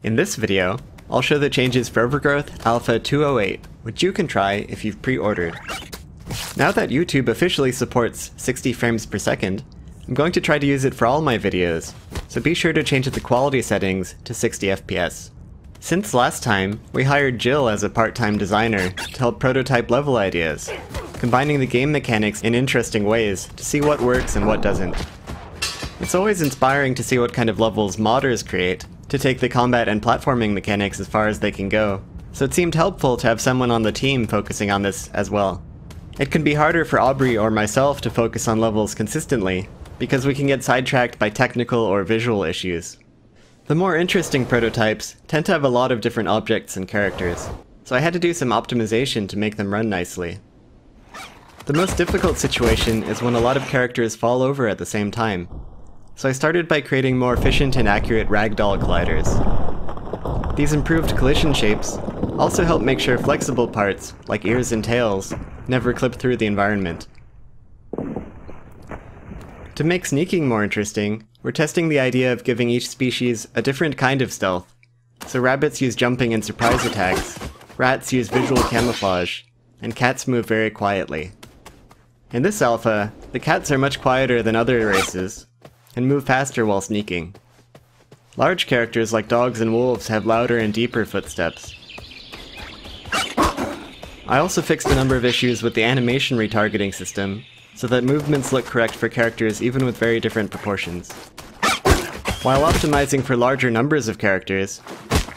In this video, I'll show the changes for Overgrowth Alpha 208, which you can try if you've pre-ordered. Now that YouTube officially supports 60 frames per second, I'm going to try to use it for all my videos, so be sure to change the quality settings to 60 FPS. Since last time, we hired Jill as a part-time designer to help prototype level ideas, combining the game mechanics in interesting ways to see what works and what doesn't. It's always inspiring to see what kind of levels modders create to take the combat and platforming mechanics as far as they can go, so it seemed helpful to have someone on the team focusing on this as well. It can be harder for Aubrey or myself to focus on levels consistently, because we can get sidetracked by technical or visual issues. The more interesting prototypes tend to have a lot of different objects and characters, so I had to do some optimization to make them run nicely. The most difficult situation is when a lot of characters fall over at the same time, so I started by creating more efficient and accurate ragdoll colliders. These improved collision shapes also help make sure flexible parts, like ears and tails, never clip through the environment. To make sneaking more interesting, we're testing the idea of giving each species a different kind of stealth. So rabbits use jumping and surprise attacks, rats use visual camouflage, and cats move very quietly. In this alpha, the cats are much quieter than other races, and move faster while sneaking. Large characters like dogs and wolves have louder and deeper footsteps. I also fixed a number of issues with the animation retargeting system, so that movements look correct for characters even with very different proportions. While optimizing for larger numbers of characters,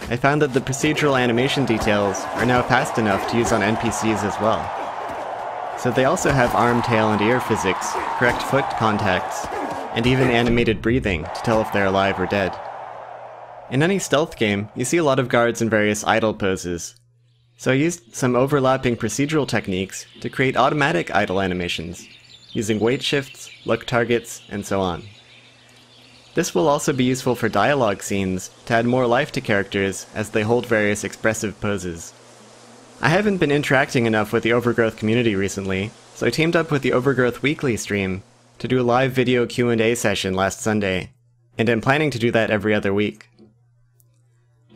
I found that the procedural animation details are now fast enough to use on NPCs as well. So they also have arm, tail, and ear physics, correct foot contacts, and even animated breathing to tell if they're alive or dead. In any stealth game, you see a lot of guards in various idle poses, so I used some overlapping procedural techniques to create automatic idle animations, using weight shifts, look targets, and so on. This will also be useful for dialogue scenes to add more life to characters as they hold various expressive poses. I haven't been interacting enough with the Overgrowth community recently, so I teamed up with the Overgrowth Weekly stream to do a live video Q&A session last Sunday, and I'm planning to do that every other week.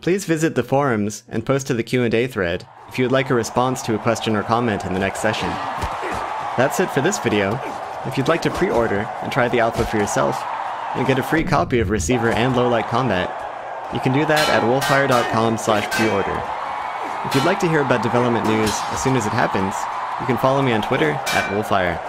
Please visit the forums and post to the Q&A thread if you would like a response to a question or comment in the next session. That's it for this video. If you'd like to pre-order and try the alpha for yourself, and get a free copy of Receiver and Low-Light Combat, you can do that at wolfire.com/preorder. If you'd like to hear about development news as soon as it happens, you can follow me on Twitter @wolfire.